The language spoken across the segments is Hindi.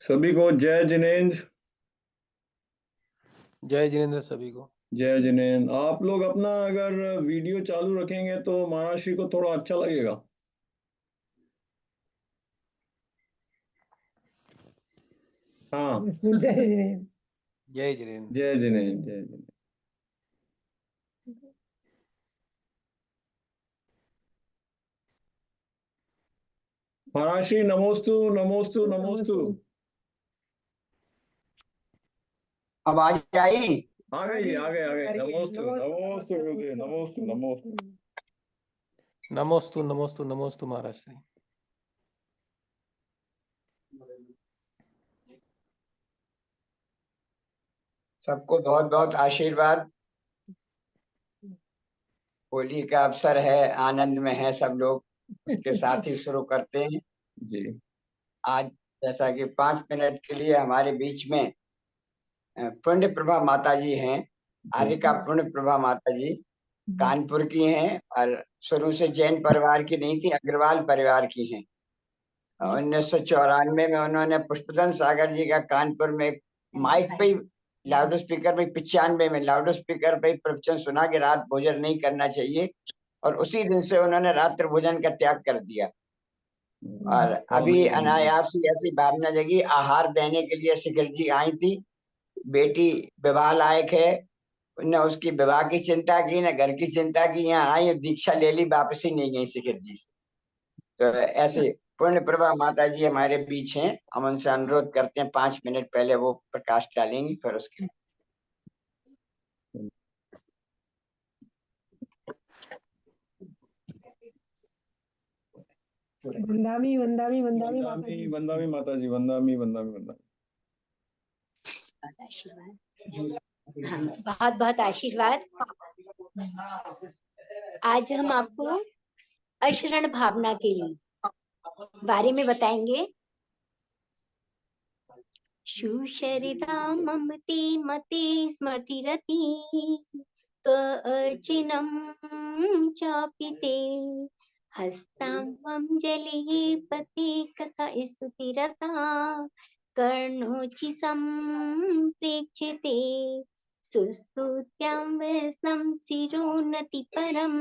सभी को जय जिनेन्द्र। जय जिनेन्द्र सभी को। जय जिनेन्द्र। आप लोग अपना अगर वीडियो चालू रखेंगे तो महाराष्ट्री को थोड़ा अच्छा लगेगा। हाँ। जय जिनेन्द्र। जय जिनेन्द्र। जय जिनेन्द्र। जय जिनेन्द्र। महाराष्ट्री नमोस्तु नमोस्तु नमोस्तु। आवाज आई? आ गई आ गई आ गई। नमोस्तु नमोस्तु गुरुदेव। नमोस्तु नमोस्तु। नमोस्तु नमोस्तु नमोस्तु महाराष्ट्री। सबको बहुत बहुत आशीर्वाद। होली का अवसर है, आनंद में है सब लोग, उसके साथ ही शुरू करते हैं जी। आज। जैसा कि 5 मिनट के लिए हमारे बीच में पुण्य प्रभा माता जी हैं। आर्यका पुण्य प्रभा माता जी कानपुर की हैं और शुरू से जैन परिवार की नहीं थी, अग्रवाल परिवार की हैं। 1994 में उन्होंने पुष्पदन सागर जी का कानपुर में माइक पे लाउड स्पीकर में 95 में लाउड स्पीकर पे प्रवचन सुना कि रात भोजन नहीं करना चाहिए, और उसी दिन से उन्होंने रात्रि भोजन का त्याग कर दिया। और अभी अनायास ही ऐसी भावना जगी, आहार देने के लिए शिखर जी आई थी। बेटी विवाह लायक है, न उसकी विवाह की चिंता की न घर की चिंता की, यहाँ आई दीक्षा ले ली, वापस ही नहीं गई शिखर जी से। तो ऐसे पुण्य प्रभा माता जी हमारे बीच हैं। हम उनसे अनुरोध करते हैं 5 मिनट पहले वो प्रकाश डालेंगी, फिर उसके वंदामी वंदामी वंदामी वंदामी वंदामी माता जी। वंदामी वंदामी वंदामी। बहुत बहुत आशीर्वाद। आज हम आपको अशरण भावना के लिए बारे में बताएंगे। सुशरिता ममते मते स्मृतिरति अर्चिनम चापिते हस्तां जले पते कथा स्तुतिरता कर्णोचि संप्रेक्षते सुस्तुत्यां वैष्णं शिरोन्नति परम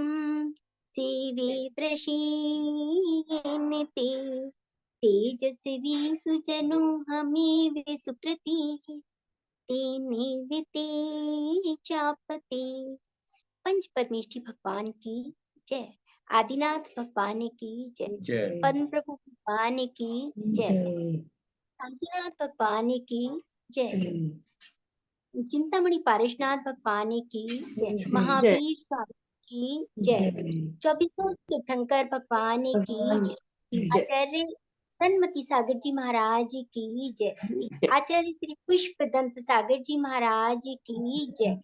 सेवे प्रशीयेन ते तेजस्वी सुजनो हमें सुकृति तेने विते चापते। पंच परमेष्ठी भगवान की जय। आदिनाथ भगवान की जय। पद्म प्रभु भगवान की जय। शांतिनाथ भगवान की जय। चिंतामणि पारेशनाथ भगवान की जय। महावीर स्वामी की जय। 24 तीर्थंकर भगवान की जय। आचार्य सन्मति सागर जी महाराज की जय। आचार्य श्री पुष्प दंत सागर जी महाराज की जय।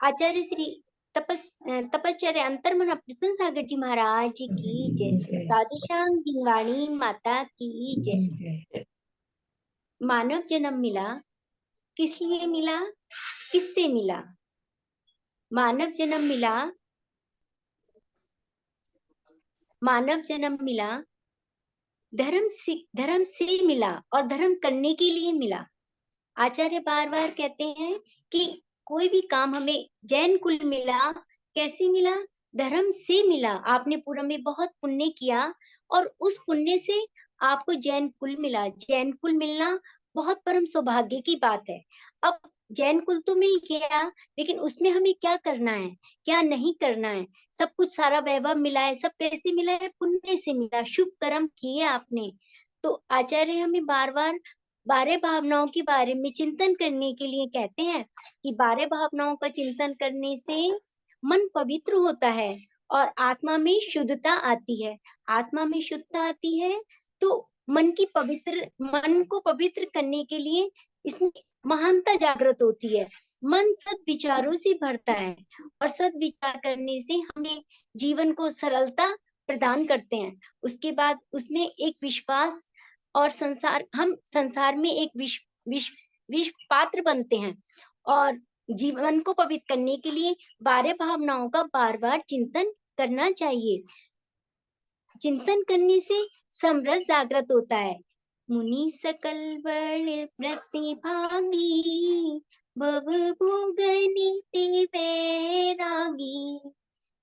आचार्य श्री तपश्चर्य अंतर्मन प्रसन्न सागर जी महाराज की जय। राधेश्याम दिनवाणी माता की जय। मानव जन्म मिला, किस लिए मिला, किससे मिला? मानव जन्म मिला, मानव जन्म मिला धर्म से मिला और धर्म करने के लिए मिला। आचार्य बार बार कहते हैं कि कोई भी काम हमें जैन कुल मिला, कैसे मिला? धर्म से मिला। आपने पूर्व में बहुत पुण्य किया और उस पुण्य से आपको जैन कुल मिला। जैन कुल मिलना बहुत परम सौभाग्य की बात है। अब जैन कुल तो मिल गया, लेकिन उसमें हमें क्या करना है, क्या नहीं करना है? सब कुछ सारा वैभव मिला है, सब कैसे मिला है? पुण्य से मिला, शुभ कर्म किए आपने। तो आचार्य हमें बार बार 12 भावनाओं के बारे में चिंतन करने के लिए कहते हैं कि 12 भावनाओं का चिंतन करने से मन पवित्र होता है और आत्मा में शुद्धता आती है। आत्मा में शुद्धता आती है तो मन को पवित्र करने के लिए इसमें महानता जागृत होती है। मन सद्विचारों से भरता है और सद्विचार करने से हमें जीवन को सरलता प्रदान करते हैं। उसके बाद उसमें एक विश्वास और हम संसार में एक विश्व पात्र बनते हैं। और जीवन को पवित्र करने के लिए 12 भावनाओं का बार बार चिंतन करना चाहिए। चिंतन करने से समरस जागृत होता है। मुनि सकल बल प्रतिभागी, भव भोगनि ते वैरागी।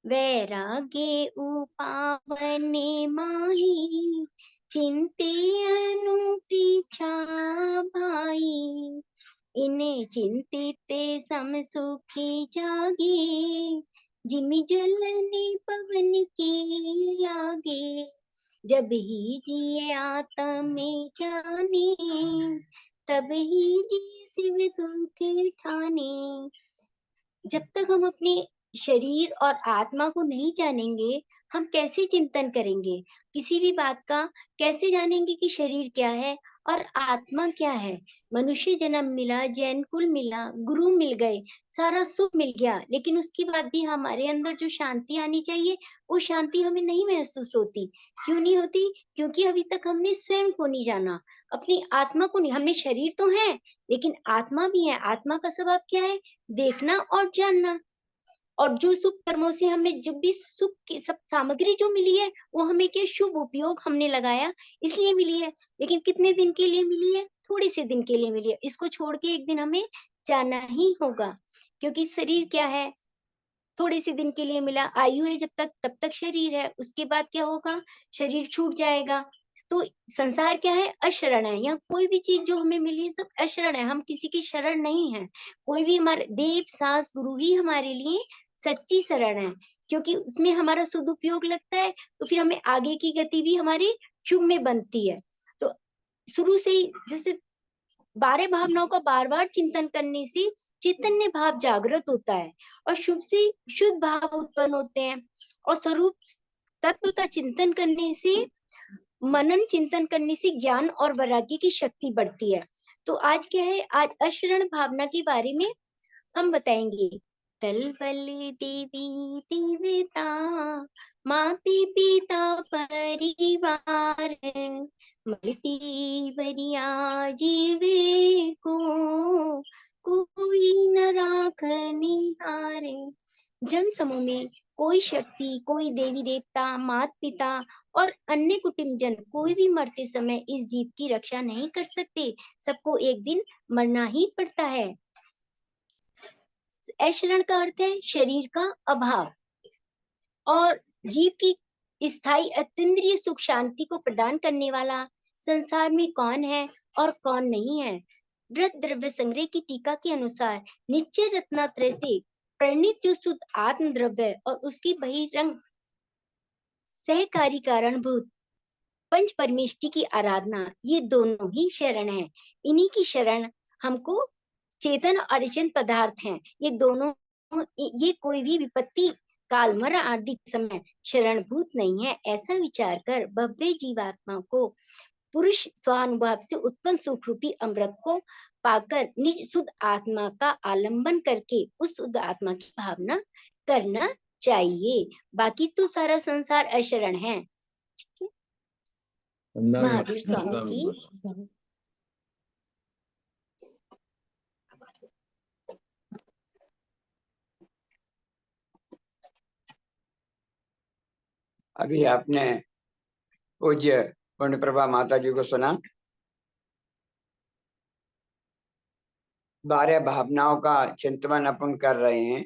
वैराग्य उपावने माही, चिंते अनुप्रीक्षा भाई। इन्हें चिंतित सम सुखी जागे, जिमि जलने पवन के लागे। जब ही जिए आत्म में जाने, तब ही जिए शिव सुख ठाने। जब तक हम अपने शरीर और आत्मा को नहीं जानेंगे, हम कैसे चिंतन करेंगे किसी भी बात का? कैसे जानेंगे कि शरीर क्या है और आत्मा क्या है? मनुष्य जन्म मिला, जैन कुल मिला, गुरु मिल गए, सारा सुख मिल गया, लेकिन उसके बाद भी हमारे अंदर जो शांति आनी चाहिए, वो शांति हमें नहीं महसूस होती। क्यों नहीं होती? क्योंकि अभी तक हमने स्वयं को नहीं जाना, अपनी आत्मा को नहीं। हमने शरीर तो है, लेकिन आत्मा भी है। आत्मा का स्वभाव क्या है? देखना और जानना। और जो शुभ कर्मों से हमें जब भी सुख की सब सामग्री जो मिली है, वो हमें के शुभ उपयोग हमने लगाया इसलिए मिली है। लेकिन कितने दिन के लिए मिली है? थोड़े से दिन के लिए मिली है। इसको छोड़ के एक दिन हमें जाना ही होगा, क्योंकि शरीर क्या है? थोड़े से दिन के लिए मिला। आयु है जब तक, तब तक शरीर है। उसके बाद क्या होगा? शरीर छूट जाएगा। तो संसार क्या है? अशरण है। यहाँ कोई भी चीज जो हमें मिली है सब अशरण है, हम किसी की शरण नहीं है। कोई भी हमारे देव सास गुरु ही हमारे लिए सच्ची शरण है, क्योंकि उसमें हमारा सदुपयोग लगता है, तो फिर हमें आगे की गति भी हमारी शुभ में बनती है। तो शुरू से ही जैसे 12 भावनाओं का बार बार चिंतन करने से चैतन्य भाव जागृत होता है और शुभ से शुद्ध भाव उत्पन्न होते हैं। और स्वरूप तत्व का चिंतन करने से, मनन चिंतन करने से ज्ञान और वैराग्य की शक्ति बढ़ती है। तो आज क्या है? आज अशरण भावना के बारे में हम बताएंगे। तल बल देवी देवता, माते पिता परिवार, मरती बरिया जीवे को, कोई न राख निहारे। जन समूह में कोई शक्ति, कोई देवी देवता, माता पिता और अन्य कुटुंबजन कोई भी मरते समय इस जीव की रक्षा नहीं कर सकते। सबको एक दिन मरना ही पड़ता है। अशरण का अर्थ है शरीर का अभाव। और जीव की स्थायी अतीन्द्रिय सुख शांति को प्रदान करने वाला संसार में कौन है और कौन नहीं है? व्रत द्रव्य संग्रह की टीका के अनुसार निश्चय रत्नात्रय से प्रणीत जो शुद्ध आत्म द्रव्य और उसकी बहिरंग सहकारी कारणभूत पंच परमेष्टि की आराधना, ये दोनों ही शरण है। इन्हीं की शरण हमको चेतन और अचेतन पदार्थ हैं। ये दोनों, ये कोई भी विपत्ति काल मर आदि समय शरणभूत नहीं है। ऐसा विचार कर भव्य जीवात्मा को पुरुष स्वानुभव से उत्पन्न सुख रूपी अमृत को पाकर निज शुद्ध आत्मा का आलंबन करके उस शुद्ध आत्मा की भावना करना चाहिए। बाकी तो सारा संसार अशरण है। ठीक है? महावीर स्वामी की अभी आपने पूज्य पुण्यप्रभा माता जी को सुना। 12 भावनाओं का चिंतन अपन कर रहे हैं।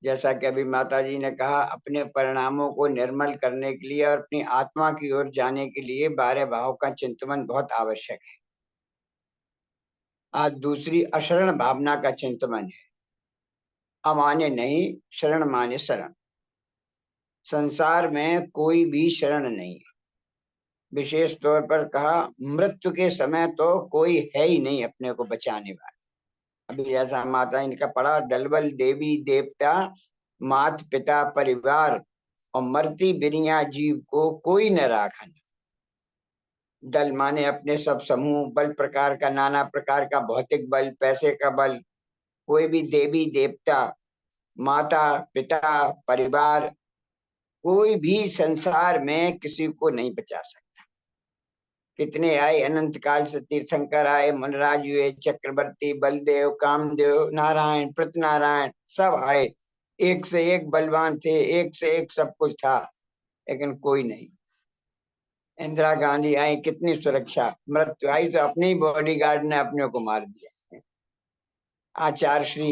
जैसा कि अभी माता जी ने कहा, अपने परिणामों को निर्मल करने के लिए और अपनी आत्मा की ओर जाने के लिए 12 भाव का चिंतन बहुत आवश्यक है। आज दूसरी अशरण भावना का चिंतन है। अमाने नहीं, शरण माने शरण। संसार में कोई भी शरण नहीं है। विशेष तौर पर कहा, मृत्यु के समय तो कोई है ही नहीं अपने को बचाने वाला। अभी जैसा माता इनका पढ़ा, दलबल देवी देवता, मात पिता परिवार और मरती बिरिया जीव को कोई न राखन। दल माने अपने सब समूह, बल प्रकार का, नाना प्रकार का भौतिक बल, पैसे का बल। कोई भी देवी देवता, माता पिता परिवार, कोई भी संसार में किसी को नहीं बचा सकता। कितने आए, अनंत काल से तीर्थंकर आए, मनराज हुए, चक्रवर्ती, बलदेव, कामदेव, नारायण, प्रतनारायण, सब आए। एक से एक बलवान थे, एक से एक सब कुछ था, लेकिन कोई नहीं। इंदिरा गांधी आई, कितनी सुरक्षा, मृत्यु आई तो अपनी बॉडीगार्ड ने अपने को मार दिया। आचार्य श्री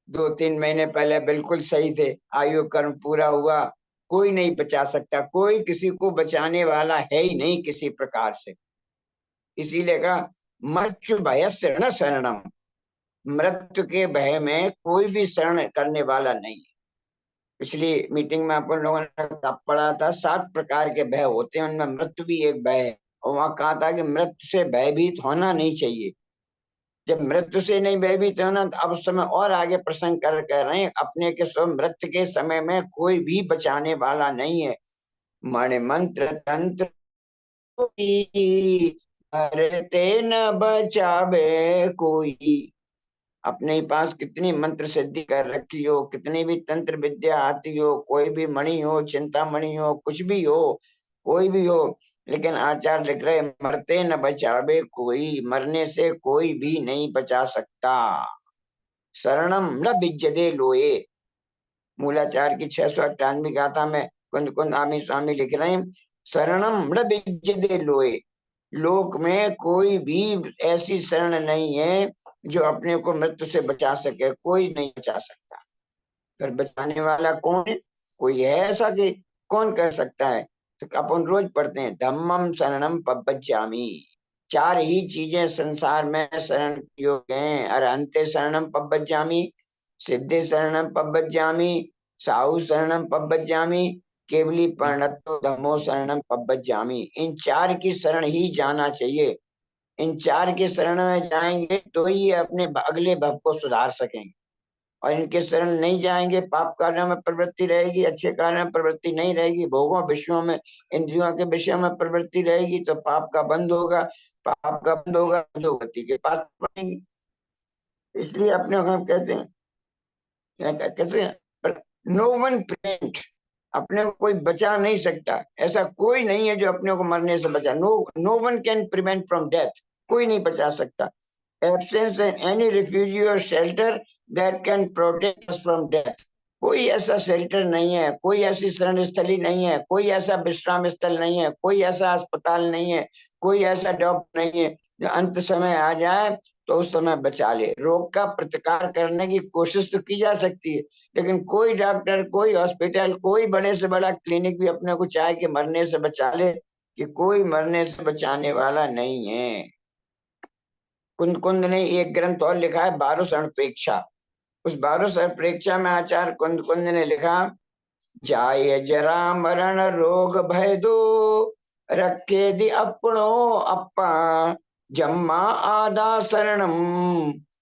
2-3 महीने पहले बिल्कुल सही थे, आयु कर्म पूरा हुआ, कोई नहीं बचा सकता, कोई किसी को बचाने वाला है ही नहीं किसी प्रकार से। इसीलिए कहा मृत्यु भय शरण शरणम, मृत्यु के भय में कोई भी शरण करने वाला नहीं है। पिछली मीटिंग में अपन लोगों ने पढ़ा था 7 प्रकार के भय होते हैं, उनमें मृत्यु भी एक भय है। और वहां कहा था कि मृत्यु से भयभीत होना नहीं चाहिए। जब मृत्यु से नहीं भयभीत होना, तो अब उस समय और आगे प्रसंग कर रहे हैं, अपने के स्व मृत्यु के समय में कोई भी बचाने वाला नहीं है। मणि मंत्र तंत्र करते न बचावे कोई। अपने ही पास कितनी मंत्र सिद्धि कर रखी हो, कितनी भी तंत्र विद्या आती हो, कोई भी मणि हो, चिंतामणि हो, कुछ भी हो, कोई भी हो, लेकिन आचार्य लिख रहे मरते न बचावे कोई, मरने से कोई भी नहीं बचा सकता। शरणम न विद्यते लोए, मूलाचार की 698 गाथा में कुंद कुंद आमी स्वामी लिख रहे हैं शरणम न विद्यते लोए, लोक में कोई भी ऐसी शरण नहीं है जो अपने को मृत्यु से बचा सके, कोई नहीं बचा सकता। फिर बचाने वाला कौन है? कोई है ऐसा कि कौन कर सकता है? तो अपन रोज पढ़ते हैं धम्मम शरणम पब्बज्जामि, 4 ही चीजें संसार में शरण योग्य हैं। अरहंते शरणम पब्बज्जामि, सिद्धे शरणम पब्बज्जामि, साहु शरणम पब्बज्जामि, केवली पर्णतो धम्मो शरणम पब्बज्जामि। इन 4 की शरण ही जाना चाहिए। इन 4 की शरण में जाएंगे तो ही अपने अगले भव को सुधार सकेंगे, और इनके शरण नहीं जाएंगे पाप कार्यों में प्रवृत्ति रहेगी, अच्छे कार्यों में प्रवृत्ति नहीं रहेगी, भोगों विषयों में इंद्रियों के विषय में प्रवृत्ति रहेगी, तो पाप का बंद होगा, पाप का बंद होगा जो गति के पास पड़ेंगी। इसलिए अपने हम कहते हैं कैसे नो वन प्रिवेंट, अपने को कोई बचा नहीं सकता, ऐसा कोई नहीं है जो अपने को मरने से बचा। No one can prevent from death, कोई नहीं बचा सकता। एब्सेंस एंड एनी रिफ्यूजी और shelter that can protect us from death, कोई ऐसा शेल्टर नहीं है, कोई ऐसी शरण स्थली नहीं है, कोई ऐसा विश्राम स्थल नहीं है, कोई ऐसा अस्पताल नहीं है, कोई ऐसा डॉक्टर नहीं है जो अंत समय आ जाए तो उस समय बचा ले। रोग का प्रतिकार करने की कोशिश तो की जा सकती है, लेकिन कोई डॉक्टर, कोई हॉस्पिटल, कोई बड़े से बड़ा क्लिनिक भी अपने को चाहे कि मरने से बचा ले, कि कोई मरने से बचाने वाला नहीं है। कुंद कुंद ने एक ग्रंथ और लिखा है 12 शरण प्रेक्षा। उस 12 शरण प्रेक्षा में आचार्य कुंद कुंद ने लिखा जाय जरा मरण रोग भय दो, रखे दि अपनो अपा, जम्मा आदा शरणम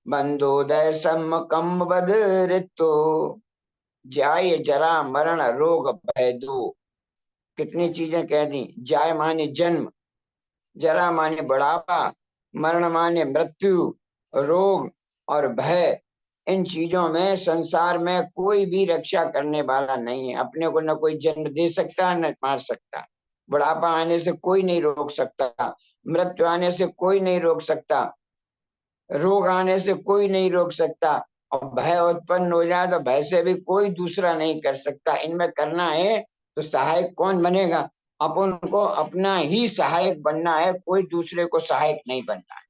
बंदोदय सम्मकम बद ऋतो। जाय जरा मरण रोग भय दो, कितनी चीजें कह दी। जाय माने जन्म, जरा माने बुढ़ापा, मरण माने मृत्यु, रोग और भय, इन चीजों में संसार में कोई भी रक्षा करने वाला नहीं है। अपने को न कोई जन्म दे सकता न मार सकता, बुढ़ापा आने से कोई नहीं रोक सकता, मृत्यु आने से कोई नहीं रोक सकता, रोग आने से कोई नहीं रोक सकता, और भय उत्पन्न हो जाए तो भय से भी कोई दूसरा नहीं कर सकता। इनमें करना है तो सहायक कौन बनेगा? अपन को अपना ही सहायक बनना है, कोई दूसरे को सहायक नहीं बनना है।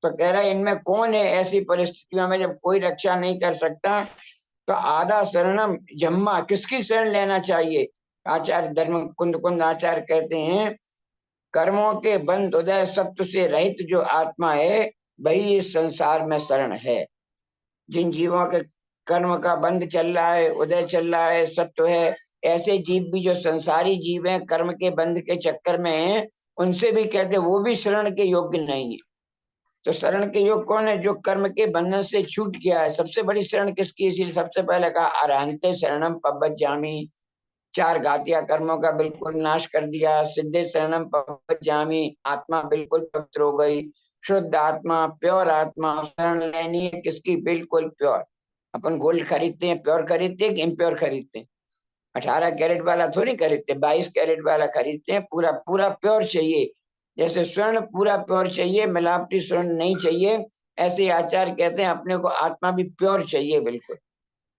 तो कह रहा है इनमें कौन है ऐसी परिस्थितियों में जब कोई रक्षा नहीं कर सकता, तो आधा शरणम जम्मा, किसकी शरण लेना चाहिए? आचार्य धर्म कुंद कुंद आचार्य कहते हैं कर्मों के बंध उदय सत्व से रहित जो आत्मा है वही इस संसार में शरण है। जिन जीवों के कर्म का बंध चल रहा है, उदय चल रहा है, सत्व है, ऐसे जीव भी जो संसारी जीव हैं, कर्म के बंध के चक्कर में हैं, उनसे भी कहते वो भी शरण के योग्य नहीं है। तो शरण के योग कौन है? जो कर्म के बंधन से छूट गया है। सबसे बड़ी शरण किसकी? इसीलिए सबसे पहले कहा अरहंते शरणम पब्बज्जामि, 4 घातिया कर्मों का बिल्कुल नाश कर दिया। सिद्धे शरणम पब्बज्जामि, आत्मा बिल्कुल पवित्र हो गई, शुद्ध आत्मा, प्योर आत्मा। शरण लेनी है किसकी? बिल्कुल प्योर। अपन गोल्ड खरीदते हैं, प्योर खरीदते हैं कि इम्प्योर खरीदते हैं? 18 कैरेट वाला थोड़ी खरीदते, 22 कैरेट वाला खरीदते हैं। पूरा पूरा प्योर चाहिए। जैसे स्वर्ण पूरा प्योर चाहिए, मिलावटी स्वर्ण नहीं चाहिए, ऐसे आचार्य कहते हैं अपने को आत्मा भी प्योर चाहिए बिल्कुल।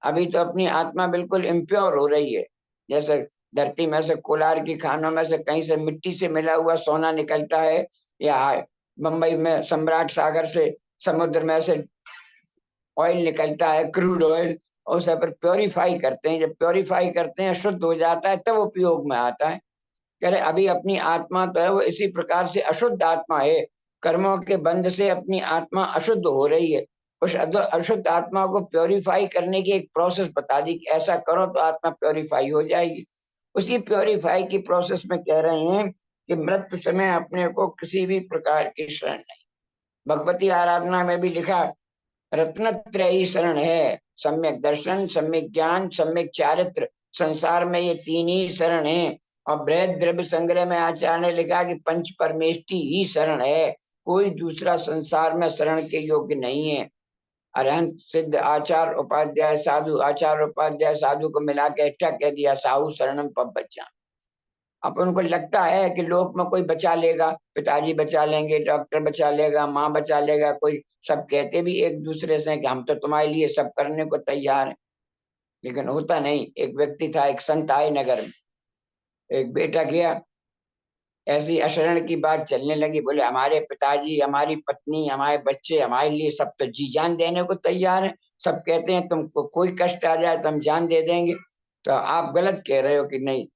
अभी तो अपनी आत्मा बिल्कुल इम्प्योर हो रही है। जैसे धरती में से, कोलार की खानों में से, कहीं से मिट्टी से मिला हुआ सोना निकलता है, या बंबई में सम्राट सागर से, समुद्र में से ऑयल निकलता है, क्रूड ऑयल, और उसे पर प्योरीफाई करते हैं। जब प्योरीफाई करते हैं, शुद्ध हो जाता है, तब उपयोग में आता है। कह रहे अभी अपनी आत्मा तो है वो इसी प्रकार से अशुद्ध आत्मा है, कर्मों के बंध से अपनी आत्मा अशुद्ध हो रही है। उस अशुद्ध आत्मा को प्योरीफाई करने की एक प्रोसेस बता दी कि ऐसा करो तो आत्मा प्योरीफाई हो जाएगी। उसी प्योरीफाई की प्रोसेस में कह रहे हैं कि मृत्यु समय अपने को किसी भी प्रकार की शरण नहीं। भगवती आराधना में भी लिखा, रत्नत्रयी शरण है, सम्यक दर्शन, सम्यक ज्ञान, सम्यक चारित्र, संसार में ये 3 ही शरण है। और बृहद द्रव्य संग्रह में आचार्य ने लिखा कि पंच परमेष्टि ही शरण है, कोई दूसरा संसार में शरण के योग्य नहीं है। अरहंत सिद्ध आचार उपाध्याय साधु, आचार उपाध्याय साधु को मिला के इकट्ठा कह दिया, साहु शरणम पब्बचा। अपन को लगता है कि लोक में कोई बचा लेगा, पिताजी बचा लेंगे, डॉक्टर बचा लेगा, माँ बचा लेगा, कोई सब कहते भी एक दूसरे से कि हम तो तुम्हारे लिए सब करने को तैयार हैं, लेकिन होता नहीं। एक व्यक्ति था, एक संत आए नगर में, एक बेटा गया, ऐसी अशरण की बात चलने लगी, बोले हमारे पिताजी, हमारी पत्नी, हमारे बच्चे हमारे लिए सब तो जी जान देने को तैयार है, सब कहते हैं तुमको कोई कष्ट आ जाए तो हम जान दे देंगे, तो आप गलत कह रहे हो कि नहीं।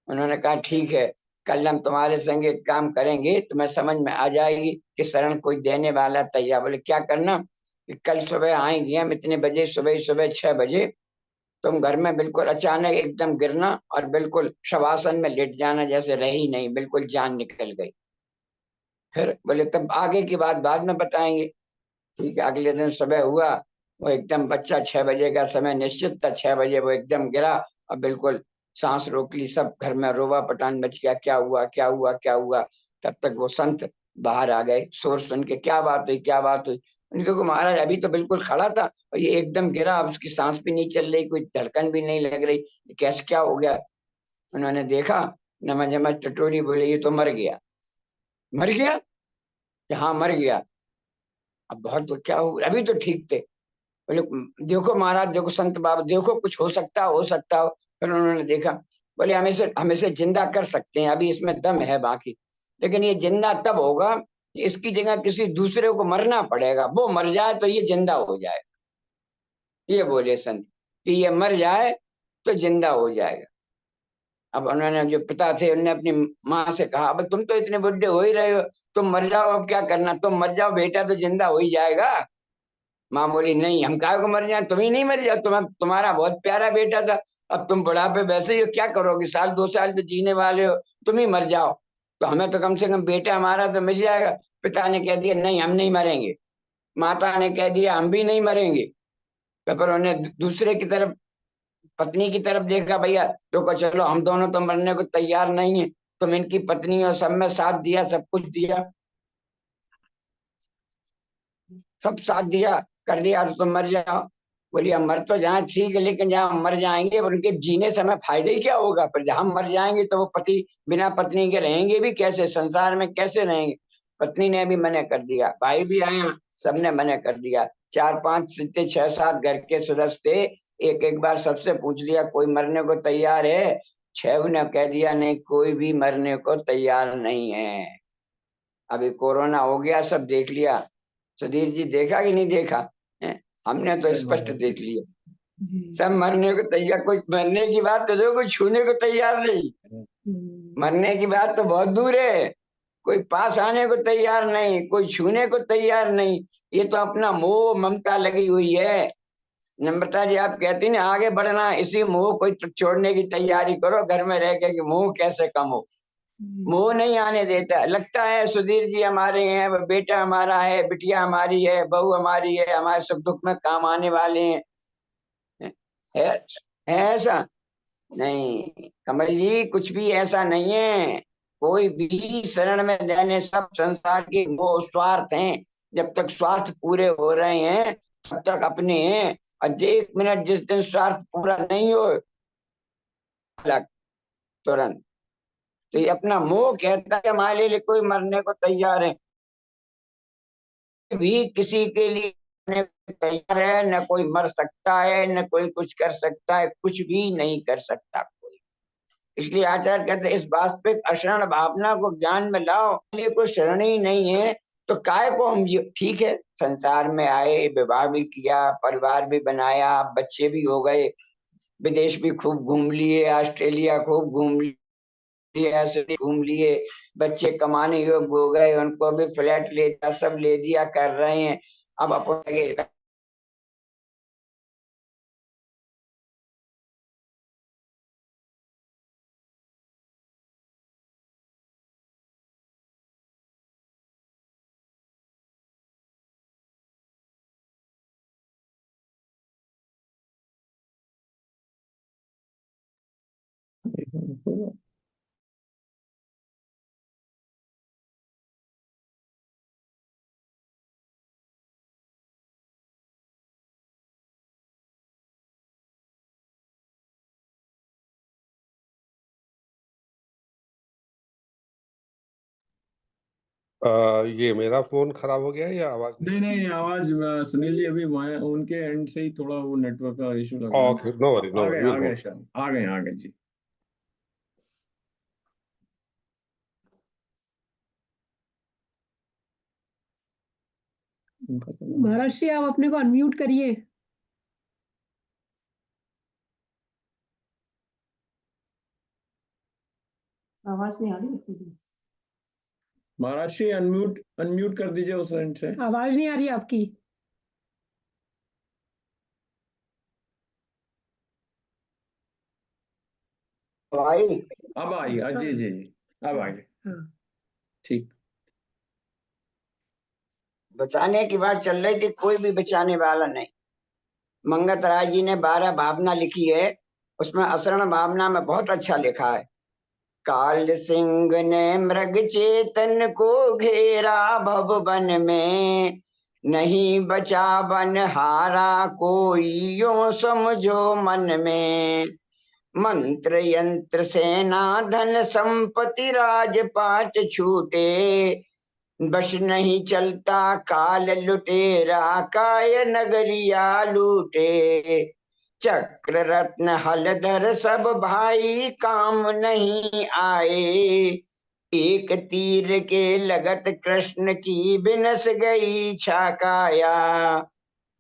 उन्होंने कहा ठीक है, कल हम तुम्हारे संग एक काम करेंगे, तुम्हें समझ में आ जाएगी कि शरण कोई देने वाला तैयार। बोले क्या करना, कि कल सुबह आएंगे हम इतने बजे, सुबह 6 बजे, तुम घर में बिल्कुल अचानक एकदम गिरना और बिल्कुल शवासन में लेट जाना, जैसे रही नहीं, बिल्कुल जान निकल गई। फिर बोले तब आगे की बात बाद में बताएंगे। ठीक है, अगले दिन सुबह हुआ, वो एकदम बच्चा 6 बजे का समय निश्चित था, 6 बजे वो एकदम गिरा और बिल्कुल सांस रोक ली, सब घर में रोवा पटान मच गया, क्या हुआ क्या हुआ क्या हुआ। तब तक वो संत बाहर आ गए, शोर सुन के, क्या बात हुई क्या बात हुई। उन्होंने कहा महाराज अभी तो बिल्कुल खड़ा था और ये एकदम गिरा, अब उसकी सांस भी नहीं चल रही, कोई धड़कन भी नहीं लग रही, कैसे क्या हो गया। उन्होंने देखा, नमक नमक टटोरी, बोले ये तो मर गया। मर गया? हाँ मर गया। अब बहुत तो क्या हुआ, अभी तो ठीक थे। बोले देखो महाराज, देखो संत बाबा, देखो कुछ हो सकता हो सकता हो। फिर उन्होंने देखा, बोले हमें जिंदा कर सकते हैं, अभी इसमें दम है बाकी, लेकिन ये जिंदा तब होगा, इसकी जगह किसी दूसरे को मरना पड़ेगा, वो मर जाए तो ये जिंदा हो जाए। ये बोले संत कि ये मर जाए तो जिंदा हो जाएगा। अब उन्होंने, जो पिता थे, उन्होंने अपनी माँ से कहा, अब तुम तो इतने बुढ़े हो ही रहे हो, तुम मर जाओ, अब क्या करना, तुम मर जाओ बेटा तो जिंदा हो ही जाएगा। माँ बोली नहीं, हम काहे को मर जाए, तुम ही नहीं मर जाओ, तुम्हारा बहुत प्यारा बेटा था, अब तुम बुढ़ापे वैसे ही हो, क्या करोगे, 1-2 साल तो जीने वाले हो, तुम ही मर जाओ, तो हमें तो कम से कम बेटा हमारा तो मिल जाएगा। पिता ने कह दिया नहीं हम नहीं मरेंगे, माता ने कह दिया हम भी नहीं मरेंगे। तो फिर उन्हें दूसरे की तरफ, पत्नी की तरफ देखा, भैया तो चलो हम दोनों तो मरने को तैयार नहीं है, तुम इनकी पत्नी और सब में साथ दिया, सब कुछ दिया, सब साथ दिया कर दिया, तो तुम मर जाओ। बोलिए हम मर तो जाए ठीक है, लेकिन जहाँ हम मर जाएंगे उनके जीने से हमें फायदा ही क्या होगा, पर जहाँ हम मर जाएंगे तो वो पति बिना पत्नी के रहेंगे भी कैसे, संसार में कैसे रहेंगे। पत्नी ने भी मना कर दिया, भाई भी आया, सबने मना कर दिया, 4-5 थे, 6-7 घर के सदस्य थे, एक एक बार सबसे पूछ लिया कोई मरने को तैयार है। 6 ने कह दिया नहीं, कोई भी मरने को तैयार नहीं है। अभी कोरोना हो गया, सब देख लिया। सुधीर जी देखा कि नहीं देखा है? हमने तो स्पष्ट देख लिया, सब मरने को तैयार, कोई मरने की बात तो जो, कोई छूने को तैयार नहीं, मरने की बात तो बहुत दूर है, कोई पास आने को तैयार नहीं, कोई छूने को तैयार नहीं। ये तो अपना मोह ममता लगी हुई है। नम्रता जी आप कहती ना आगे बढ़ना, इसी मोह को छोड़ने की तैयारी करो, घर में रह के कि मोह कैसे कम हो। मोह नहीं आने देता, लगता है सुधीर जी हमारे हैं, बेटा हमारा है, बिटिया हमारी है, बहू हमारी है, हमारे सुख दुख में काम आने वाले हैं, है ऐसा नहीं। कमल जी कुछ भी ऐसा नहीं है, कोई भी शरण में देने, सब संसार के मोह स्वार्थ हैं। जब तक स्वार्थ पूरे हो रहे हैं तब तक अपने हैं, और 1 मिनट जिस दिन स्वार्थ पूरा नहीं हो तुरंत, तो ये अपना मोह कहता है हमारे लिए कोई मरने को तैयार है, भी किसी के लिए मरने को तैयार है, न कोई मर सकता है, न कोई कुछ कर सकता है, कुछ भी नहीं कर सकता कोई। इसलिए आचार्य कहते हैं इस वास्तविक अशरण भावना को ज्ञान में लाओ, ये कोई शरण ही नहीं है तो काय को हम ठीक है संसार में आए, विवाह भी किया, परिवार भी बनाया, बच्चे भी हो गए, विदेश भी खूब घूम लिए, ऑस्ट्रेलिया खूब घूम लिए, ऐसे घूम लिए, बच्चे कमाने योग्य हो गए, उनको भी फ्लैट ले दिया, सब ले दिया, कर रहे हैं। अब अपन ये मेरा फोन खराब हो गया है या आवाज नहीं नहीं, आवाज सुनील जी अभी उनके एंड से ही थोड़ा वो नेटवर्क का इशू लग रहा है। ओके, नो वरी, नो आ वरी, गए विल आ गो। गए शायद आ गए जी। महाराज जी, आप अपने को अनम्यूट करिए। आवाज नहीं आ रही। महाराज जी अनम्यूट अनम्यूट कर दीजिए उस एंड से। आवाज नहीं आ रही आपकी। भाई अब आई, जी जी जी, अब आई, हाँ। ठीक। बचाने की बात चल रही थी, कोई भी बचाने वाला नहीं। मंगत राय जी ने 12 भावना लिखी है, उसमें असरण भावना में बहुत अच्छा लिखा है। काल सिंह ने मृग चेतन को घेरा भवन में, नहीं बचा बन हारा कोई, यो समझो मन में। मंत्र यंत्र सेना धन संपत्ति राजपाट छूटे, बश नहीं चलता काल लुटेरा, काय नगरिया लूटे। चक्र रत्न हलधर सब भाई काम नहीं आए, एक तीर के लगत कृष्ण की बिनस गई छाकाया।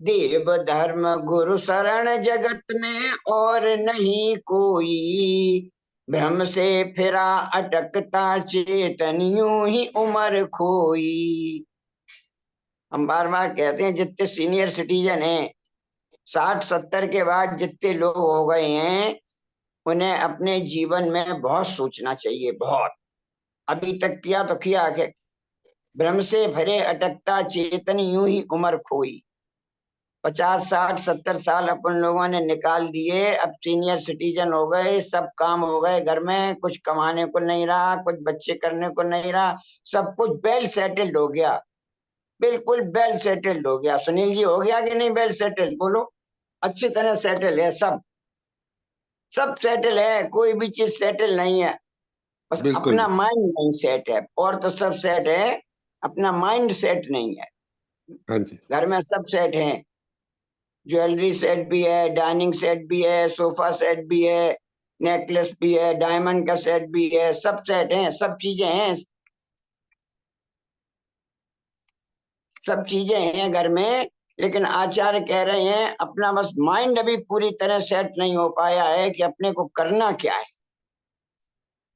देव धर्म गुरु शरण जगत में और नहीं कोई, भ्रम से फिरा अटकता चेतन यूं ही उम्र खोई। हम बार बार कहते हैं जितने सीनियर सिटीजन हैं, 60-70 के बाद जितने लोग हो गए हैं, उन्हें अपने जीवन में बहुत सोचना चाहिए, बहुत। अभी तक किया तो किया कि भ्रम से भरे अटकता चेतन यूं ही उम्र खोई। 50-60-70 साल अपन लोगों ने निकाल दिए, अब सीनियर सिटीजन हो गए, सब काम हो गए घर में, कुछ कमाने को नहीं रहा, कुछ बच्चे करने को नहीं रहा, सब कुछ वेल सेटल्ड हो गया, बिल्कुल वेल सेटल्ड हो गया। सुनील जी हो गया कि नहीं वेल सेटल्ड? बोलो। अच्छी तरह सेटल है, सब सब सेटल है, कोई भी चीज सेटल नहीं है, बस बिल्कुल अपना जी। माइंड नहीं सेट है। और तो सब सेट है, अपना माइंड सेट नहीं है। हाँ जी। घर में सब सेट है, ज्वेलरी सेट भी है, डाइनिंग सेट भी है, सोफा सेट भी है, नेकलेस भी है, डायमंड का सेट भी है, सब सेट है, सब चीजें हैं, सब चीजें हैं घर में। लेकिन आचार्य कह रहे हैं अपना बस माइंड अभी पूरी तरह सेट नहीं हो पाया है कि अपने को करना क्या है।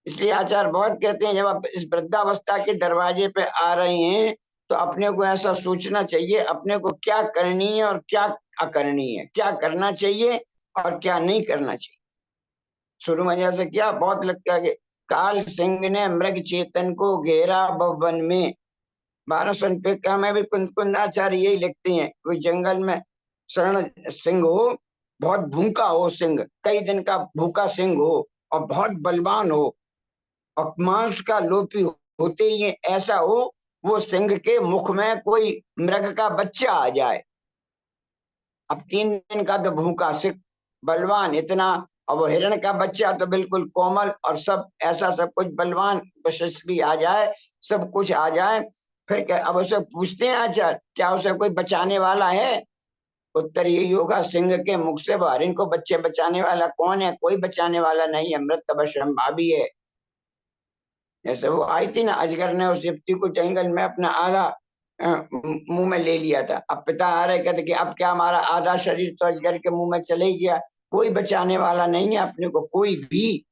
इसलिए आचार्य बहुत कहते हैं जब आप इस वृद्धावस्था के दरवाजे पे आ रहे हैं तो अपने को ऐसा सोचना चाहिए अपने को क्या करनी है और क्या अकरनी है, क्या करना चाहिए और क्या नहीं करना चाहिए। शुरू में जैसे क्या बहुत लगता है कि काल सिंह ने मृग चेतन को घेरा भवन में। 1200 में भी कुंदाचार्य यही लिखती हैं, कोई जंगल में शरण सिंह हो, बहुत भूखा हो सिंह, कई दिन का भूखा सिंह हो और बहुत बलवान हो और मांस का लोभी होते ही ऐसा हो वो सिंह के मुख में कोई मृग का बच्चा आ जाए। अब 3 दिन का तो भूखा सिंह बलवान इतना, और वो हिरण का बच्चा तो बिल्कुल कोमल और सब ऐसा सब कुछ बलवान वशिष्ठ भी आ जाए, सब कुछ आ जाए। फिर क्या अब उसे पूछते हैं आचार्य क्या उसे कोई बचाने वाला है? उत्तरीय योगा सिंह के मुख से हरिण को बच्चे बचाने वाला कौन है? कोई बचाने वाला नहीं है, मृत बशरम भाभी है। जैसे वो आई थी ना, अजगर ने उस युवती को जंगल में अपना आधा मुंह में ले लिया था। अब पिता आ रहे कहते कि अब क्या हमारा आधा शरीर तो अजगर के मुंह में चले गया, कोई बचाने वाला नहीं है अपने को, कोई भी।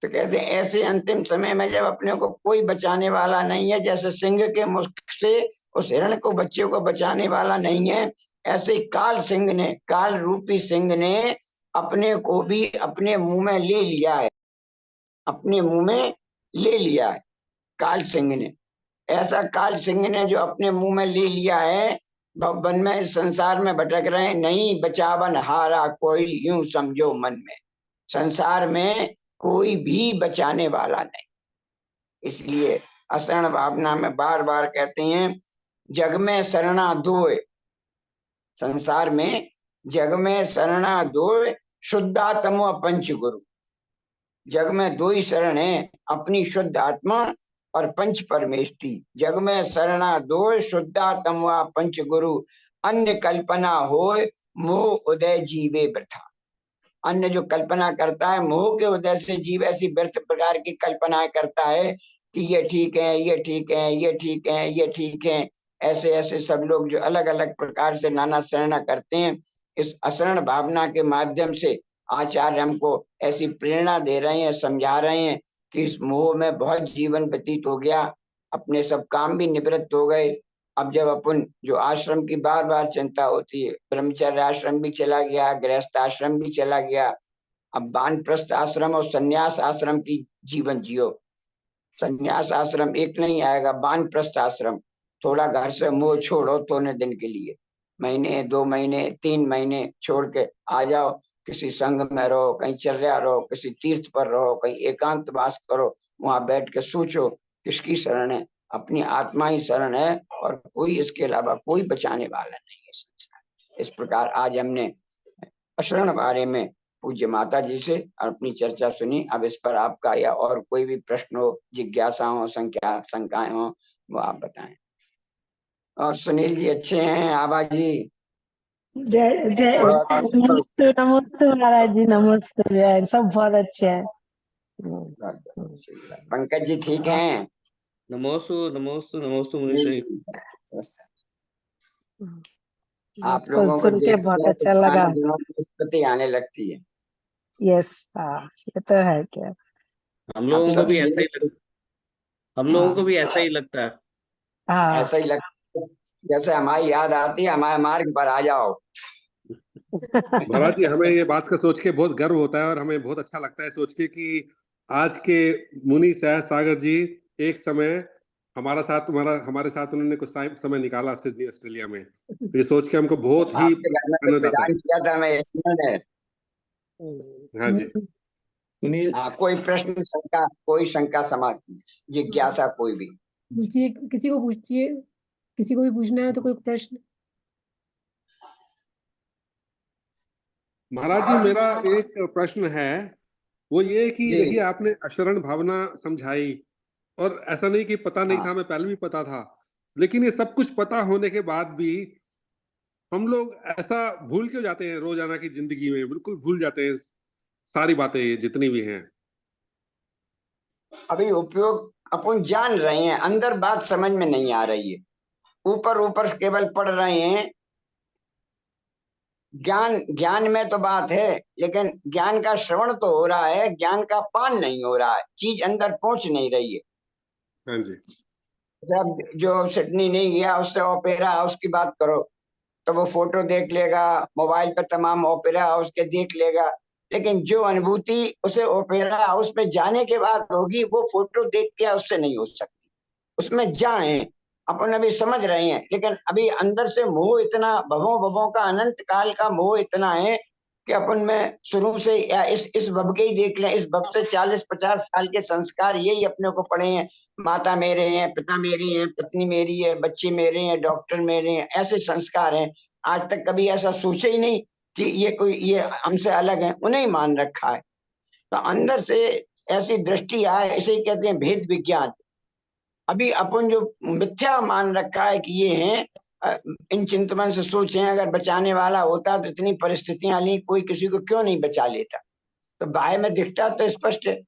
तो कहते हैं ऐसे अंतिम समय में जब अपने को कोई बचाने वाला नहीं है, जैसे सिंह के मुख से उस हिरण को बच्चे को बचाने वाला नहीं है, ऐसे काल सिंह ने, काल रूपी सिंह ने अपने को भी अपने मुंह में ले लिया है, अपने मुंह में ले लिया है काल सिंह ने। ऐसा काल सिंह ने जो अपने मुंह में ले लिया है, वन में संसार में भटक रहे हैं, नहीं बचावन हारा कोई, यूं समझो मन में। संसार में कोई भी बचाने वाला नहीं। इसलिए अशरण भावना में बार बार कहते हैं, जग में शरणा दोय, संसार में जग में शरणा दोय, शुद्धात्मा पंच गुरु। जग में दो ही शरण है, अपनी शुद्ध आत्मा और पंच परमेष्टि। जग में शरणा दोय, शुद्धात्मा पंच गुरु, अन्य कल्पना होय, मोह उदय जीवे वृथा। अन्य जो कल्पना करता है, मोह के उदय से जीव ऐसी व्यर्थ प्रकार की कल्पनाएं करता है कि ये ठीक है, ये ठीक है, ये ठीक है, ये ठीक है। ऐसे ऐसे सब लोग जो अलग अलग प्रकार से नाना शरणा करते हैं, इस अशरण भावना के माध्यम से आचार्य हमको ऐसी प्रेरणा दे रहे हैं, समझा रहे हैं कि इस मोह में बहुत जीवन व्यतीत हो गया, अपने सब काम भी निवृत्त हो गए। अब जब अपन जो आश्रम की बार बार चिंता होती है, ब्रह्मचर्य आश्रम भी चला गया, गृहस्थ आश्रम भी चला गया, अब वानप्रस्थ आश्रम और संन्यास आश्रम की जीवन जियो। संन्यास आश्रम एक नहीं आएगा, वानप्रस्थ आश्रम। थोड़ा घर से मोह छोड़ो, थोड़े दिन के लिए, महीने 2 महीने 3 महीने छोड़ के आ जाओ, किसी संघ में रहो, कहीं चर्या रहो, किसी तीर्थ पर रहो, कहीं एकांत वास करो, वहां बैठ के सोचो किसकी शरण है? अपनी आत्मा ही शरण है, और कोई इसके अलावा कोई बचाने वाला नहीं है संसार। इस प्रकार आज हमने अशरण बारे में पूज्य माता जी से अपनी चर्चा सुनी। अब इस पर आपका या और कोई भी प्रश्न हो, जिज्ञासा हो, शंकाएं हो, वो आप बताएं। और सुनील जी अच्छे हैं? आभा जी जय जय नमस्ते नमस्ते महाराज जी, नमस्ते। जय, सब बहुत अच्छे हैं। पंकज जी ठीक हैं? नमोस्तु नमोस्तु नमोस्तु मुनिश्री। आप लोगों को सुन के बहुत अच्छा लगा। स्मृति आने लगती है। यस, हाँ, ये तो है। क्या हम लोगों को भी ऐसा ही लगता, हम लोगों को भी ऐसा ही लगता है। हाँ, ऐसा ही लगता है, जैसे हमारी याद आती है, हमारे मार्ग पर आ जाओ। महाराज जी, हमें ये बात का सोच के बहुत गर्व होता है और हमें बहुत अच्छा लगता है सोच के कि आज के मुनि सहज सागर जी एक समय हमारे साथ उन्होंने कुछ समय निकाला सिडनी ऑस्ट्रेलिया में। ये सोच के हमको बहुत ही आनंद आता है। किया था मैं इसमें। हाँ जी सुनील, कोई प्रश्न, शंका, कोई शंका, समाज जिज्ञासा, कोई भी पूछिए, किसी को पूछिए, किसी को भी पूछना है तो कोई प्रश्न। महाराज जी, मेरा एक प्रश्न है, वो ये कि देखिए आपने अशरण भावना समझाई, और ऐसा नहीं कि पता नहीं था, हमें पहले भी पता था, लेकिन ये सब कुछ पता होने के बाद भी हम लोग ऐसा भूल क्यों जाते हैं? रोजाना की जिंदगी में बिल्कुल भूल जाते हैं सारी बातें जितनी भी हैं। अभी उपयोग अपन जान रहे हैं, अंदर बात समझ में नहीं आ रही है, ऊपर ऊपर केवल पढ़ रहे हैं। ज्ञान में तो बात है, लेकिन ज्ञान का श्रवण तो हो रहा है, ज्ञान का पान नहीं हो रहा है, चीज अंदर पहुंच नहीं रही है। हाँ जी। जब जो सिडनी नहीं गया, उससे ओपेरा हाउस की बात करो तो वो फोटो देख लेगा, मोबाइल पे तमाम ओपेरा हाउस के देख लेगा, लेकिन जो अनुभूति उसे ओपेरा हाउस में जाने के बाद होगी, वो फोटो देख के उससे नहीं हो सकती। उसमें जाए अपन अभी समझ रहे हैं, लेकिन अभी अंदर से मोह इतना, भवों का अनंत काल का मोह इतना है कि अपन में शुरू से, या इस भव के ही देख लें, इस भव से 40-50 साल के संस्कार यही अपने को पड़े हैं। माता मेरे हैं, पिता मेरी हैं, पत्नी मेरी है, बच्चे मेरे हैं, डॉक्टर मेरे हैं, ऐसे संस्कार हैं। आज तक कभी ऐसा सोचे ही नहीं कि ये हमसे अलग है, उन्हें मान रखा है। तो अंदर से ऐसी दृष्टि आए, इसे कहते हैं भेद विज्ञान। अभी अपन जो मिथ्या मान रखा है कि ये हैं, इन चिंतन से सोचें, अगर बचाने वाला होता तो इतनी परिस्थितियां ली, कोई किसी को क्यों नहीं बचा लेता। तो बाह्य में दिखता तो स्पष्ट है।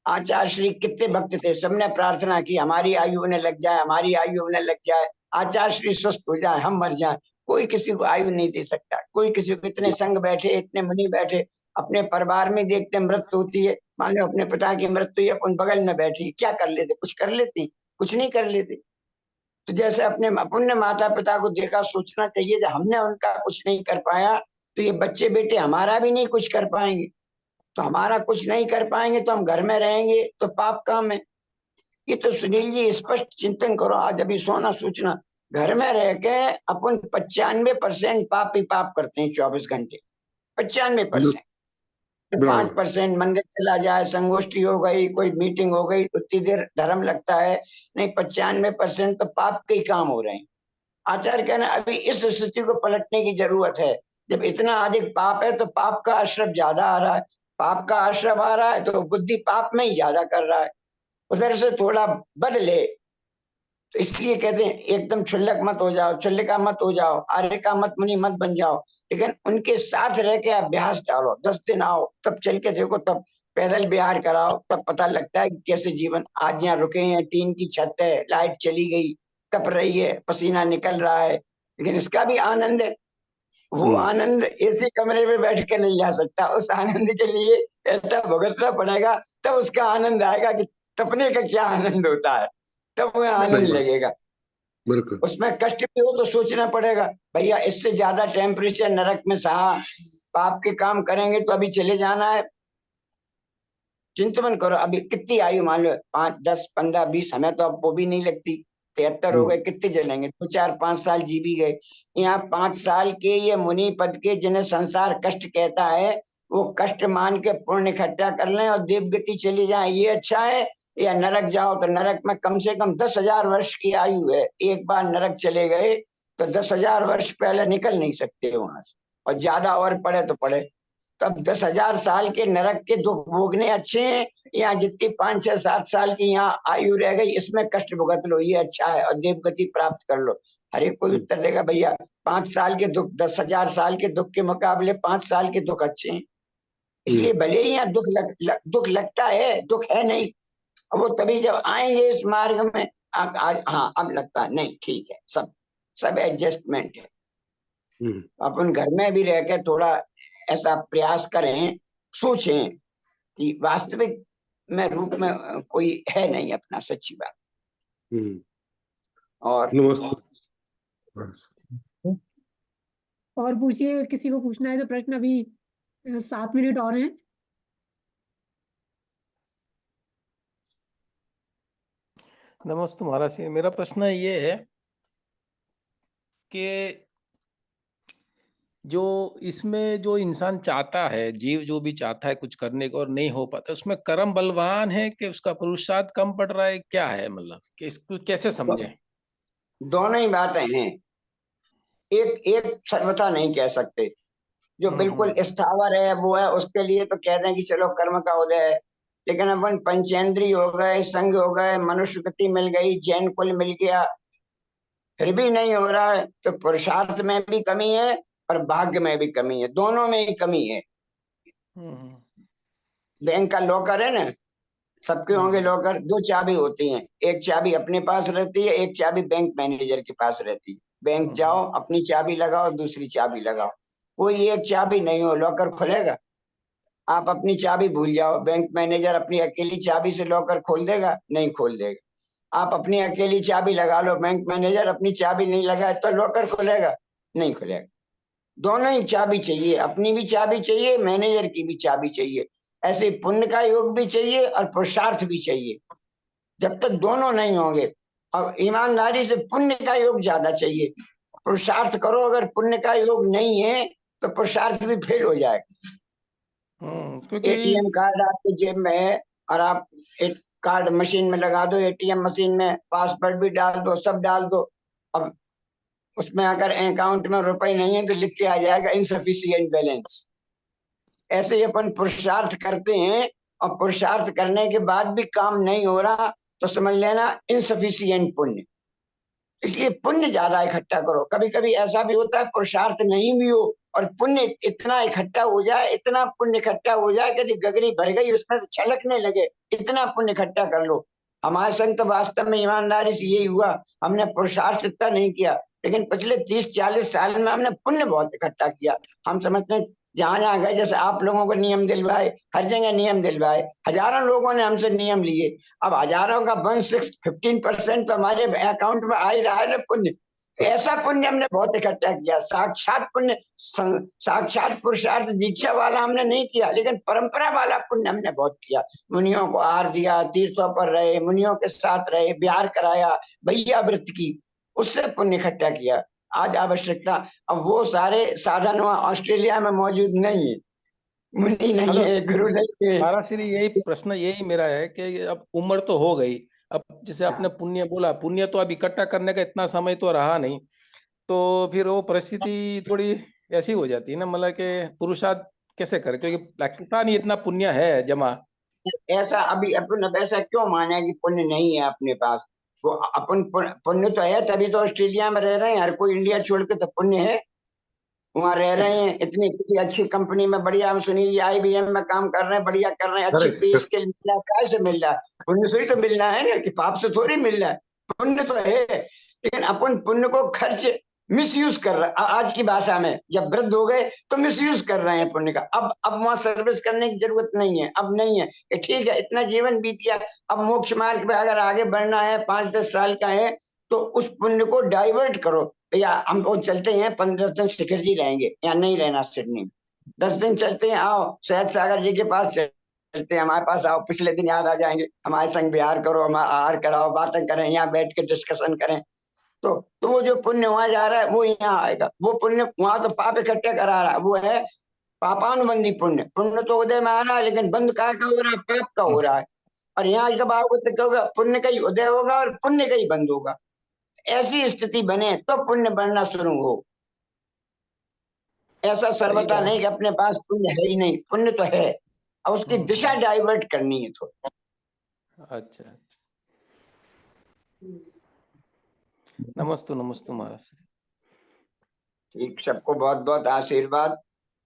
आचार्य श्री कितने भक्त थे, सबने प्रार्थना की हमारी आयु होने लग जाए, हमारी आयु होने लग जाए, आचार्य श्री स्वस्थ हो जाए, हम मर जाए। कोई किसी को आयु नहीं दे सकता, कोई किसी को। इतने संग बैठे, इतने मुनि बैठे, अपने परिवार में देखते मृत्यु होती है, मान लो अपने पिता की मृत्यु हुई, अपन बगल में बैठी, क्या कर लेते? कुछ कर लेती? कुछ नहीं कर लेते। तो जैसे अपने माता पिता को देखा, सोचना चाहिए जब हमने उनका कुछ नहीं कर पाया तो ये बच्चे बेटे हमारा भी नहीं कुछ कर पाएंगे। तो हमारा कुछ नहीं कर पाएंगे तो हम घर में रहेंगे तो पाप काम है। ये तो सुनील जी स्पष्ट चिंतन करो, आज अभी सोना सोचना। घर में रह के अपन 95% पाप ही पाप करते हैं 24 घंटे, 95%। 5% मंदिर चला जाए, संगोष्ठी हो गई, कोई मीटिंग हो गई, उतनी देर धर्म लगता है। नहीं, 95% तो पाप के ही काम हो रहे हैं। आचार्य कहना अभी इस स्थिति को पलटने की जरूरत है। जब इतना अधिक पाप है तो पाप का आश्रय ज्यादा आ रहा है, पाप का आश्रय आ रहा है तो बुद्धि पाप में ही ज्यादा कर रहा है। उधर से थोड़ा बदले, तो इसलिए कहते हैं एकदम क्षुल्लक मत हो जाओ, क्षुल्लिका मत हो जाओ, आर्य का मत मुनि मत बन जाओ, लेकिन उनके साथ रह के अभ्यास डालो। 10 दिन आओ, तब चल के देखो, तब पैदल बिहार कराओ, तब पता लगता है कि कैसे जीवन। आज यहाँ रुके हैं, टीन की छत है, लाइट चली गई, तप रही है, पसीना निकल रहा है, लेकिन इसका भी आनंद है। वो आनंद एसी कमरे में बैठ के नहीं आ सकता। उस आनंद के लिए ऐसा भुगतना पड़ेगा, तब उसका आनंद आएगा कि तपने का क्या आनंद होता है, तब वह आनंद लगेगा। उसमें कष्ट भी हो तो सोचना पड़ेगा, भैया इससे ज्यादा टेम्परेचर नरक में सहा, पाप के काम करेंगे तो अभी चले जाना है। चिंतन करो, अभी कितनी आयु मान लो, 5, 10, 15, 20, हमें तो अब वो भी नहीं लगती। 73 हो गए, कितने जलेंगे? 2, 4, 5 साल जी भी गए। यहाँ 5 साल के ये मुनि पद के, जिन्हें संसार कष्ट कहता है, वो कष्ट मान के पुण्य इकट्ठा कर लें और देवगति चली जाए, ये अच्छा है? या नरक जाओ तो नरक में कम से कम 10,000 वर्ष की आयु है। एक बार नरक चले गए तो 10,000 वर्ष पहले निकल नहीं सकते वहां से, और ज्यादा और पड़े तो पड़े। तब 10,000 साल के नरक के दुख भोगने अच्छे हैं, या जितनी 5, 6, 7 साल की यहाँ आयु रह गई इसमें कष्ट भुगत लो, ये अच्छा है, और देवगति प्राप्त कर लो। हर एक कोई उत्तर देगा भैया 5 साल के दुख 10,000 साल के दुख के मुकाबले 5 साल के दुख अच्छे हैं। इसलिए भले ही यहाँ दुख लगता है, दुख है नहीं, वो तभी जब आएंगे इस मार्ग में हाँ अब लगता है नहीं ठीक है, सब एडजस्टमेंट है। अपन घर में भी रह के थोड़ा ऐसा प्रयास करें, सोचें कि वास्तविक में रूप में कोई है नहीं अपना, सच्ची बात। और और पूछिए, किसी को पूछना है तो प्रश्न। अभी 7 मिनट और हैं। नमस्ते महाराज जी, मेरा प्रश्न ये है कि जो इसमें जो इंसान चाहता है, जीव जो भी चाहता है कुछ करने को और नहीं हो पाता, उसमें कर्म बलवान है कि उसका पुरुषार्थ कम पड़ रहा है, क्या है? मतलब कि इसको कैसे समझें? दोनों ही बातें हैं, एक सर्वथा नहीं कह सकते। जो बिल्कुल स्थावर है वो है, उसके लिए तो कह दें कि चलो कर्म का उदय है। लेकिन अपन पंचेंद्रिय हो गए, संग हो गए, मनुष्य गति मिल गई, जैन कुल मिल गया, फिर भी नहीं हो रहा है, तो पुरुषार्थ में भी कमी है और भाग्य में भी कमी है, दोनों में ही कमी है। बैंक का लॉकर है ना, सबके होंगे लॉकर, 2 चाबी होती हैं, एक चाबी अपने पास रहती है, एक चाबी बैंक मैनेजर के पास रहती है। बैंक जाओ, अपनी चाबी लगाओ, दूसरी चाबी लगाओ, कोई एक चाबी नहीं हो लॉकर खुलेगा? आप अपनी चाबी भूल जाओ, बैंक मैनेजर अपनी अकेली चाबी से लॉकर खोल देगा? नहीं खोल देगा। आप अपनी अकेली चाबी लगा लो, बैंक मैनेजर अपनी चाबी नहीं लगाए तो लॉकर खुलेगा? नहीं खुलेगा। दोनों ही चाबी चाहिए, अपनी भी चाबी चाहिए, मैनेजर की भी चाबी चाहिए। ऐसे पुण्य का योग भी चाहिए और पुरुषार्थ भी चाहिए। जब तक दोनों नहीं होंगे, और ईमानदारी से पुण्य का योग ज्यादा चाहिए। पुरुषार्थ करो, अगर पुण्य का योग नहीं है तो पुरुषार्थ भी फेल हो जाएगा। एटीएम कार्ड आपके जेब में है और आप एक कार्ड मशीन में लगा दो, एटीएम मशीन में पासवर्ड भी डाल दो, सब डाल दो, अब उसमें अगर अकाउंट में रुपए नहीं है तो लिख के आ जाएगा इनसफिशिएंट बैलेंस। ऐसे ही अपन पुरुषार्थ करते हैं और पुरुषार्थ करने के बाद भी काम नहीं हो रहा तो समझ लेना इनसफिशिएंट पुण्य। इसलिए पुण्य ज्यादा इकट्ठा करो। कभी कभी ऐसा भी होता है पुरुषार्थ नहीं भी हो और पुण्य इतना इकट्ठा हो जाए, इतना पुण्य इकट्ठा हो जाए कि गगरी भर गई उसमें तो छलकने लगे, इतना पुण्य इकट्ठा कर लो। हमारे संग तो वास्तव में ईमानदारी से यही हुआ, हमने पुरुषार्थ इतना नहीं किया, लेकिन पिछले 30-40 साल में हमने पुण्य बहुत इकट्ठा किया। हम समझते हैं जहां जहां गए, जैसे आप लोगों को नियम दिलवाए, हर जगह नियम दिलवाए, हजारों लोगों ने हमसे नियम लिए, अब हजारों का 15% तो हमारे अकाउंट में आ ही रहा है ना पुण्य। ऐसा पुण्य हमने बहुत इकट्ठा किया। साक्षात पुण्य, साक्षात पुरुषार्थ दीक्षा वाला हमने नहीं किया, लेकिन परंपरा वाला पुण्य हमने बहुत किया। मुनियों को आहार दिया, तीर्थों पर रहे, मुनियों के साथ रहे, बिहार कराया, भैया व्रत की, उससे पुण्य इकट्ठा किया। आज आवश्यकता, अब वो सारे साधन ऑस्ट्रेलिया में मौजूद नहीं है, मुनि नहीं है, गुरु नहीं है। महाराज यही प्रश्न यही मेरा है कि अब उम्र तो हो गई, अब जैसे आपने पुण्य बोला, पुण्य तो अब इकट्ठा करने का इतना समय तो रहा नहीं, तो फिर वो परिस्थिति थोड़ी ऐसी हो जाती है ना, मतलब कि पुरुषार्थ कैसे करे, क्योंकि लगता नहीं इतना पुण्य है जमा। ऐसा अभी अपन ऐसा क्यों माने कि पुण्य नहीं है अपने पास? वो अपन पुण्य तो है, तभी तो ऑस्ट्रेलिया में रह रहे हैं। हर कोई इंडिया छोड़ के तो पुण्य है, वहां रह रहे हैं, इतनी किसी अच्छी कंपनी में बढ़िया, हम सुनील IBM में काम कर रहे हैं, बढ़िया कर रहे हैं, अच्छी पे स्केल मिल रहा है, काय से मिल रहा है? पुण्य से ही तो मिल रहा है ना, कि पाप से थोड़ी मिल रहा है। पुण्य तो है, लेकिन अपन पुण्य को खर्च मिसयूज कर रहे हैं। आज की भाषा में जब वृद्ध हो गए तो मिसयूज कर रहे हैं पुण्य का। अब वहां सर्विस करने की जरूरत नहीं है, अब नहीं है कि ठीक है इतना जीवन बीत गया, अब मोक्ष मार्ग पे अगर आगे बढ़ना है, 5-10 साल का है, तो उस पुण्य को डाइवर्ट करो। भैया हम लोग चलते हैं, 15 दिन शिखर जी रहेंगे, या नहीं रहना सिडनी में, 10 दिन चलते हैं, आओ सहज सागर जी के पास चलते हैं, हमारे पास आओ, पिछले दिन याद आ जाएंगे, हमारे संग बिहार करो, हमारा आहार कराओ, बातें करें, यहाँ बैठ के डिस्कशन करें। तो वो जो पुण्य वहां जा रहा है वो यहाँ आएगा। वो पुण्य वहां तो पाप इकट्ठे करा रहा है, वो है पापानुबंधी पुण्य। पुण्य तो उदय में आ रहा है, लेकिन बंद का हो रहा है, पाप का हो रहा है। और यहाँ जब आओगे तो कहोगे पुण्य का ही उदय होगा और पुण्य का ही बंद होगा। ऐसी स्थिति बने तो पुण्य बढ़ना शुरू हो। ऐसा सर्वथा नहीं कि अपने पास पुण्य है ही नहीं, पुण्य तो है, अब उसकी दिशा डाइवर्ट करनी है थोड़ी। अच्छा, नमस्ते नमस्ते महाराज। ठीक, सबको बहुत बहुत आशीर्वाद,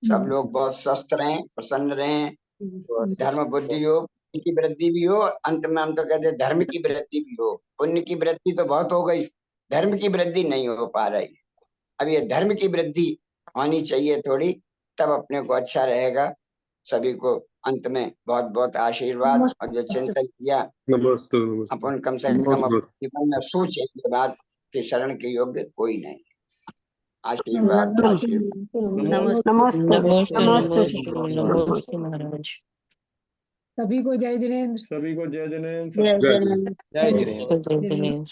सब लोग बहुत स्वस्थ रहें, प्रसन्न रहें, धर्म बुद्धि हो, पुण्य की वृद्धि भी हो, अंत में हम तो कहते हैं धर्म की वृद्धि भी हो। पुण्य की वृद्धि तो बहुत हो गई, धर्म की वृद्धि नहीं हो पा रही। अब ये धर्म की वृद्धि होनी चाहिए थोड़ी, तब अपने को अच्छा रहेगा। सभी को अंत में बहुत बहुत आशीर्वाद, और जो चिंतन किया अपन कम से कम अपने जीवन में सोचे के बाद कि शरण के योग्य कोई नहीं। आशीर्वाद आशीर्वाद। नमस्ते महाराज। सभी को जय जिनेंद्र। सभी को जय जिनेंद्र। जय जिनेंद्र।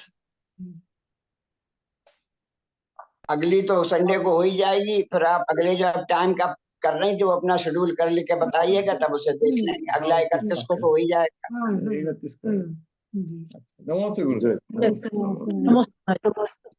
अगली तो संडे को हो ही जाएगी, फिर आप अगले जो आप टाइम का कर रहे हैं, जो अपना शेड्यूल कर लेके बताइएगा, तब उसे देख लेंगे। अगला 31 को तो हो ही जाएगा। 31 को। नमस्ते गुरु। नमस्ते।